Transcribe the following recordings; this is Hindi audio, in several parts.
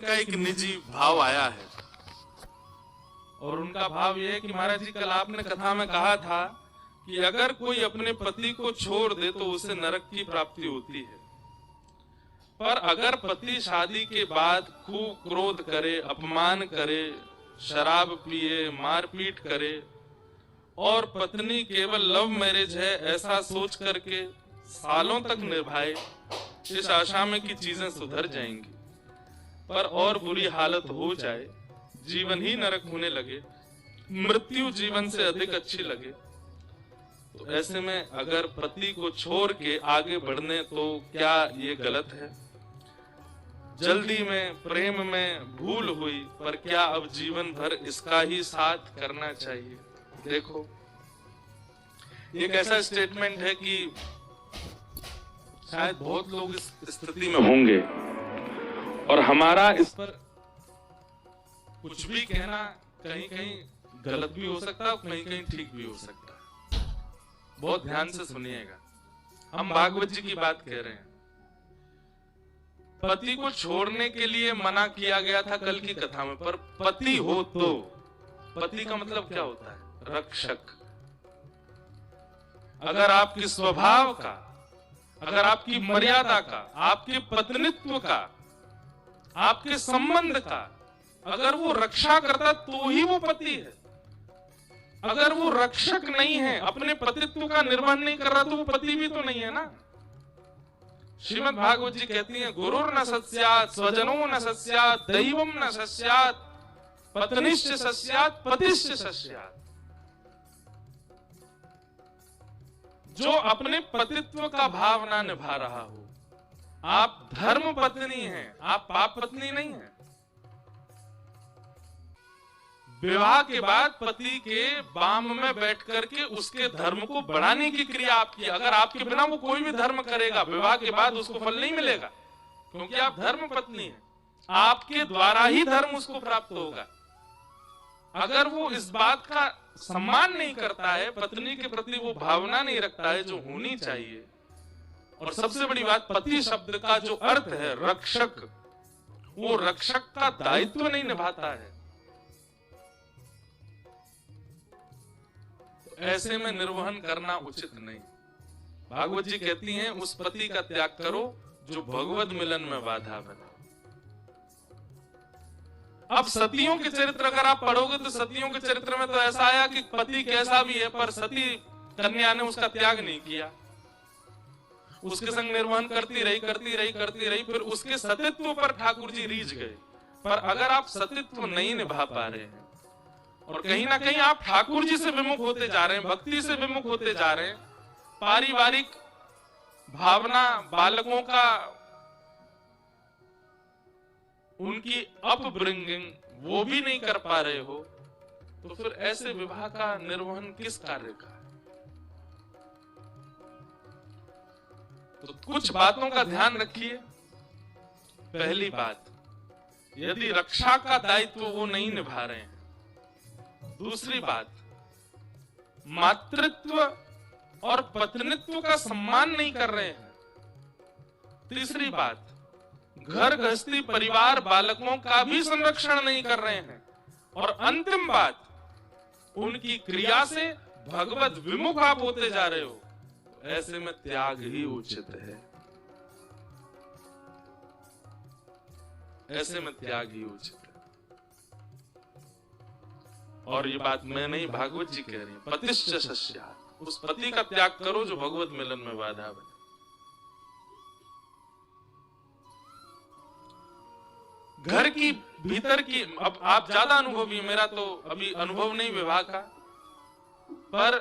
का एक निजी भाव आया है और उनका भाव यह है कि महाराज जी कल आपने कथा में कहा था कि अगर कोई अपने पति को छोड़ दे तो उसे नरक की प्राप्ति होती है, पर अगर पति शादी के बाद खूब क्रोध करे, अपमान करे, शराब पिए, मारपीट करे और पत्नी केवल लव मैरिज है ऐसा सोच करके सालों तक निभाए, इस आशा में कि चीजें सुधर जाएंगी, पर और बुरी हालत हो जाए, जीवन ही नरक होने लगे, मृत्यु जीवन से अधिक अच्छी लगे, तो ऐसे में अगर पति को छोड़ के आगे बढ़ने तो क्या ये गलत है? जल्दी में प्रेम में भूल हुई, पर क्या अब जीवन भर इसका ही साथ करना चाहिए? देखो, एक ऐसा स्टेटमेंट है कि शायद बहुत लोग इस स्थिति में होंगे और हमारा इस पर कुछ भी कहना कहीं कहीं गलत भी हो सकता है, कहीं कहीं ठीक भी हो सकता है। बहुत ध्यान से सुनिएगा, हम भागवत जी की बात कह रहे हैं। पति को छोड़ने के लिए मना किया गया था कल की कथा में, पर पति हो तो, पति का मतलब क्या होता है? रक्षक। अगर आपके स्वभाव का, अगर आपकी मर्यादा का, आपके पत्नित्व का, आपके संबंध का अगर वो रक्षा करता तो ही वो पति है। अगर वो रक्षक नहीं है, अपने पतित्व का निर्वहन नहीं कर रहा, तो वो पति भी तो नहीं है ना। श्रीमद् भागवत जी कहती हैं, गुरुर न सस्यात्, स्वजनो न सस्यात्, दैवम न सस्यात्, पत्निश्च सस्यात्, पतिश्च सस्यात्। जो अपने पतित्व का भाव ना निभा रहा हो, आप धर्म पत्नी हैं, आप पाप पत्नी नहीं हैं। विवाह के बाद पति के बाम में बैठ करके उसके धर्म को बढ़ाने की क्रिया आपकी। अगर आपके बिना वो कोई भी धर्म करेगा, विवाह के बाद उसको फल नहीं मिलेगा, क्योंकि आप धर्म पत्नी हैं। आपके द्वारा ही धर्म उसको प्राप्त होगा। अगर वो इस बात का सम्मान नहीं करता है, पत्नी के प्रति वो भावना नहीं रखता है जो होनी चाहिए, और सबसे बड़ी बात, पति शब्द का जो अर्थ है रक्षक, वो रक्षक का दायित्व नहीं निभाता है, ऐसे में निर्वहन करना उचित नहीं। भागवत जी कहती हैं, उस पति का त्याग करो जो भगवत मिलन में बाधा बने। अब सतियों के चरित्र अगर आप पढ़ोगे तो सतियों के चरित्र में तो ऐसा आया कि पति कैसा भी है, पर सती कन्या ने उसका त्याग नहीं किया, उसके संग निर्वहन करती रही, फिर उसके सतित्व पर ठाकुर जी रीझ गए। पर अगर आप सतित्व नहीं निभा पा रहे हैं और कहीं ना कहीं आप ठाकुर जी से विमुख होते जा रहे हैं, भक्ति से विमुख होते जा रहे हैं, पारिवारिक भावना, बालकों का, उनकी अपब्रिंगिंग वो भी नहीं कर पा रहे हो, तो फिर ऐसे विवाह का निर्वहन किस कार्य का है? तो कुछ बातों का ध्यान रखिए। पहली बात, यदि रक्षा का दायित्व वो नहीं निभा रहे हैं। दूसरी बात, मातृत्व और पत्नित्व का सम्मान नहीं कर रहे हैं। तीसरी बात, घर गृहस्थी, परिवार, बालकों का भी संरक्षण नहीं कर रहे हैं। और अंतिम बात, उनकी क्रिया से भगवत विमुख आप होते जा रहे हो, ऐसे में त्याग ही उचित है। ऐसे में त्याग ही उचित है। और ये बात मैं नहीं, भागवत जी कह रही है, पतिश्च सस्यात्, उस पति का त्याग करो जो भगवत मिलन में बाधा बने। घर की भीतर की, अब आप ज्यादा अनुभवी, मेरा तो अभी अनुभव नहीं विवाह का, पर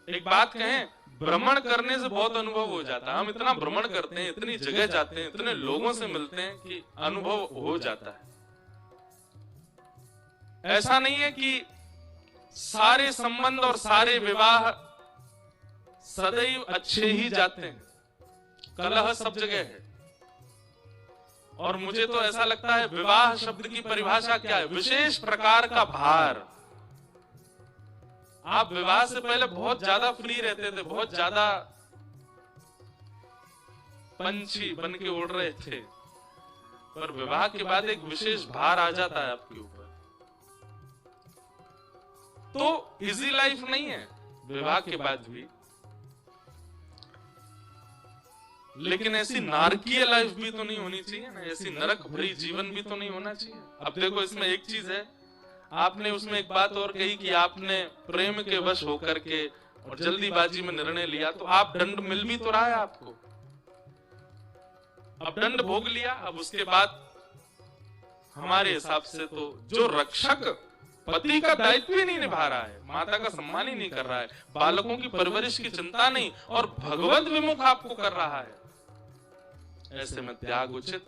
एक बात कहें, भ्रमण करने से बहुत अनुभव हो जाता है। हम इतना भ्रमण करते हैं, इतनी जगह जाते हैं, इतने लोगों से मिलते हैं कि अनुभव हो जाता है। ऐसा नहीं है कि सारे संबंध और सारे विवाह सदैव अच्छे ही जाते हैं, कलह सब जगह है। और मुझे तो ऐसा लगता है, विवाह शब्द की परिभाषा क्या है? विशेष प्रकार का भार। आप विवाह से पहले बहुत ज्यादा फ्री रहते थे, बहुत ज्यादा पंछी बन के उड़ रहे थे, पर विवाह के बाद एक विशेष भार आ जाता है आपके ऊपर। तो इजी लाइफ नहीं है विवाह के बाद भी, लेकिन ऐसी नारकीय लाइफ भी तो नहीं होनी चाहिए ना, ऐसी नरक भरी जीवन भी तो नहीं होना चाहिए। अब देखो इसमें एक चीज है, आपने उसमें एक बात और कही कि आपने प्रेम के वश होकर के और जल्दीबाजी में निर्णय लिया, तो आप दंड मिल भी तो रहा है आपको, अब दंड भोग लिया। अब उसके बाद हमारे हिसाब से तो जो रक्षक पति का दायित्व ही नहीं निभा रहा है, माता का सम्मान ही नहीं कर रहा है, बालकों की परवरिश की चिंता नहीं और भगवत विमुख आपको कर रहा है, ऐसे में त्याग उचित।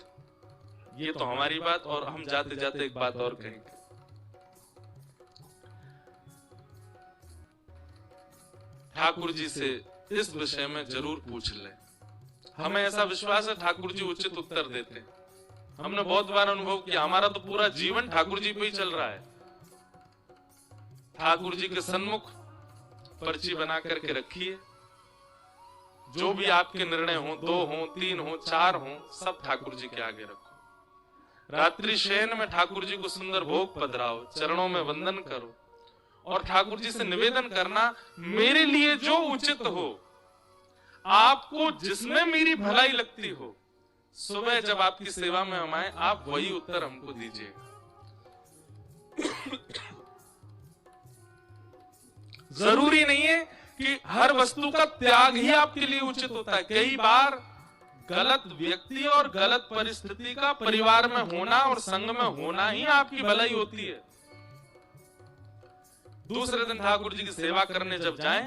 ये तो हमारी बात। और हम जाते जाते एक बात और कहेंगे, ठाकुर जी से इस विषय में जरूर पूछ लें। हमें ऐसा विश्वास है ठाकुर जी उचित उत्तर देते हैं। हमने बहुत बार अनुभव किया, हमारा तो पूरा जीवन ठाकुर जी पे ही चल रहा है। ठाकुर जी के सन्मुख पर्ची बना करके रखिए, जो भी आपके निर्णय हो, 2 हो, 3 हो, 4 हो, सब ठाकुर जी के आगे रखो। रात्रि शयन में ठाकुर जी को सुंदर भोग पधराओ, चरणों में वंदन करो और ठाकुर जी से निवेदन करना, मेरे लिए जो उचित हो, आपको जिसमें मेरी भलाई लगती हो, सुबह जब आपकी सेवा में हम आए, आप वही उत्तर हमको दीजिए। जरूरी नहीं है कि हर वस्तु का त्याग ही आपके लिए उचित होता है। कई बार गलत व्यक्ति और गलत परिस्थिति का परिवार में होना और संग में होना ही आपकी भलाई होती है। दूसरे दिन ठाकुर जी की सेवा करने जब जाएं,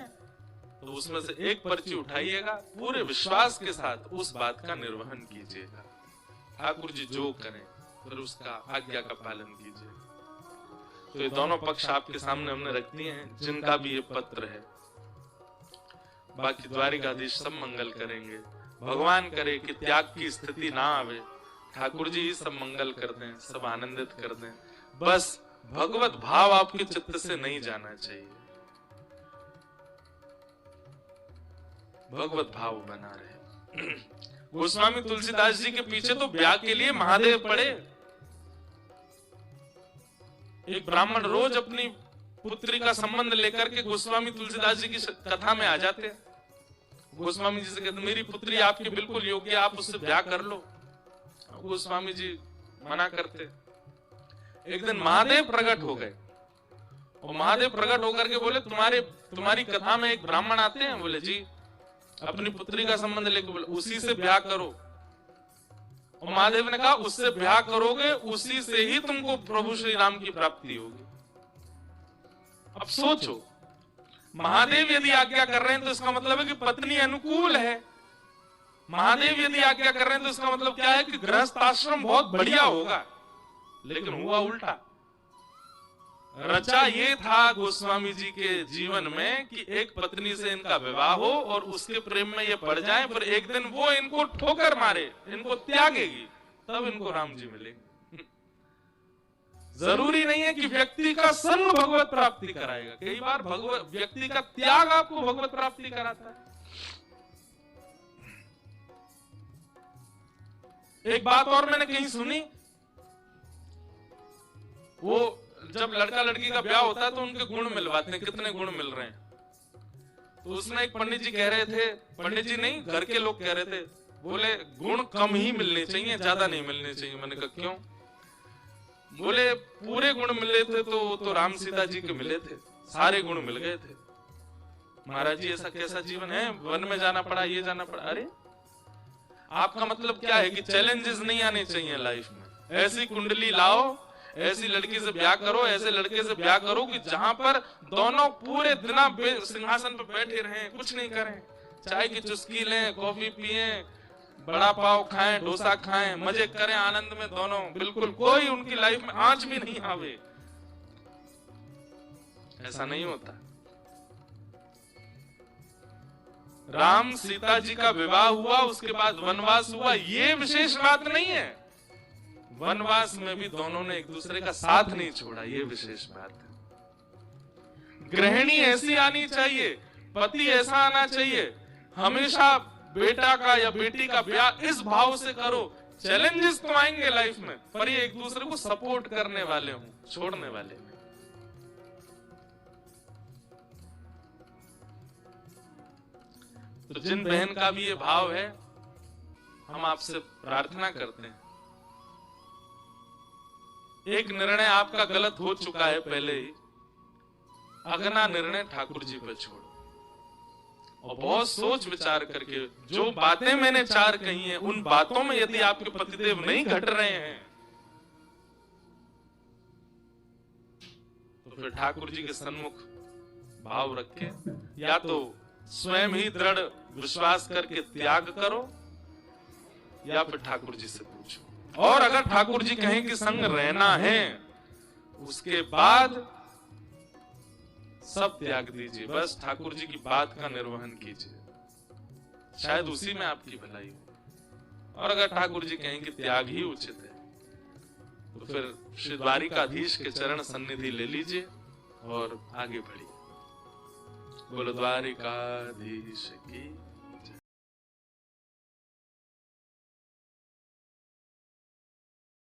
तो उसमें से एक पर्ची उठाइएगा, पूरे विश्वास के साथ उस बात का निर्वहन कीजिएगा। ठाकुर जी जो करें फिर उसका आज्ञा का पालन कीजिए। तो ये दोनों पक्ष आपके सामने हमने रख दिए हैं, जिनका भी ये पत्र है। बाकी द्वारिकाधीश सब मंगल करेंगे। भगवान करे कि त्याग की स्थिति ना आवे, ठाकुर जी ही सब मंगल कर दें, सब आनंदित कर दें। बस भगवत भाव आपके चित्त से नहीं जाना चाहिए, भगवत भाव बना रहे। गोस्वामी तुलसीदास जी के पीछे तो ब्याह के लिए महादेव पड़े। एक ब्राह्मण रोज अपनी पुत्री का संबंध लेकर के गोस्वामी तुलसीदास जी की कथा में आ जाते हैं। गोस्वामी जी से कहते, मेरी पुत्री आपकी बिल्कुल योग्य, आप उससे ब्याह कर लो। गोस्वामी जी मना करते। एक दिन महादेव प्रकट हो गए और महादेव प्रकट होकर के बोले, तुम्हारी कथा में एक ब्राह्मण आते हैं। बोले जी, अपनी पुत्री का संबंध लेकर, बोले उसी से ब्याह करो। और महादेव ने कहा, उससे ब्याह करोगे उसी से ही तुमको प्रभु श्री राम की प्राप्ति होगी। अब सोचो, महादेव यदि आज्ञा कर रहे हैं तो इसका मतलब है कि पत्नी अनुकूल है। महादेव यदि आज्ञा कर रहे हैं तो इसका मतलब क्या है कि गृहस्थ आश्रम बहुत बढ़िया होगा। लेकिन हुआ उल्टा। रचा ये था गोस्वामी जी के जीवन में कि एक पत्नी से इनका विवाह हो और उसके प्रेम में ये पड़ जाए, पर एक दिन वो इनको ठोकर मारे, इनको त्यागेगी, तब इनको राम जी मिलेंगे। जरूरी नहीं है कि व्यक्ति का संग भगवत प्राप्ति कराएगा, कई बार भगवत व्यक्ति का त्याग आपको भगवत प्राप्ति कराता है। एक बात और मैंने कहीं सुनी, वो जब लड़का लड़की का ब्याह होता है तो उनके गुण मिलवाते हैं, कितने गुण मिल रहे हैं। तो उसमें एक पंडित जी कह रहे थे, पंडित जी नहीं घर के लोग कह रहे थे, बोले गुण कम ही मिलने चाहिए, ज्यादा नहीं मिलने चाहिए। मैंने कहा क्यों? बोले पूरे गुण मिले थे तो राम सीता जी के मिले थे, सारे गुण मिल गए थे। महाराज जी ऐसा कैसा जीवन है, वन में जाना पड़ा, ये जाना पड़ा। अरे आपका मतलब क्या है कि चैलेंजेस नहीं आने चाहिए लाइफ में। ऐसी कुंडली लाओ, ऐसी लड़की से ब्याह करो, ऐसे लड़के से ब्याह करो कि जहां पर दोनों पूरे दिन सिंहासन पर बैठे रहें, कुछ नहीं करें, चाय की चुस्की लें, कॉफी पिए, बड़ा पाव खाएं, डोसा खाएं, मजे करें आनंद में दोनों, बिल्कुल कोई उनकी लाइफ में आंच भी नहीं आवे। ऐसा नहीं होता। राम सीता जी का विवाह हुआ, उसके बाद वनवास हुआ, ये विशेष बात नहीं है। वनवास में भी दोनों ने एक दूसरे का साथ नहीं छोड़ा, ये विशेष बात है। गृहिणी ऐसी आनी चाहिए, पति ऐसा आना चाहिए। हमेशा बेटा का या बेटी का ब्याह इस भाव से करो चैलेंजेस तो आएंगे लाइफ में, पर ये एक दूसरे को सपोर्ट करने वाले हों, छोड़ने वाले नहीं। तो जिन बहन का भी ये भाव है, हम आपसे प्रार्थना करते हैं, एक निर्णय आपका गलत हो चुका है पहले ही, अगला निर्णय ठाकुर जी पर छोड़ो और बहुत सोच विचार करके, जो बातें मैंने चार कही हैं, उन बातों में यदि आपके पतिदेव नहीं घट रहे हैं, तो फिर ठाकुर जी के सन्मुख भाव रखें, या तो स्वयं ही दृढ़ विश्वास करके त्याग करो, या फिर ठाकुर जी से पूछो। और अगर ठाकुर जी कहें कि संग रहना है, उसके बाद सब त्याग दीजिए, बस ठाकुर जी की बात का निर्वहन कीजिए, शायद उसी में आपकी भलाई हो। और अगर ठाकुर जी कहें कि त्याग ही उचित है, तो फिर श्री द्वारिकाधीश के चरण सन्निधि ले लीजिए और आगे बढ़िए। बोलो द्वारिकाधीश की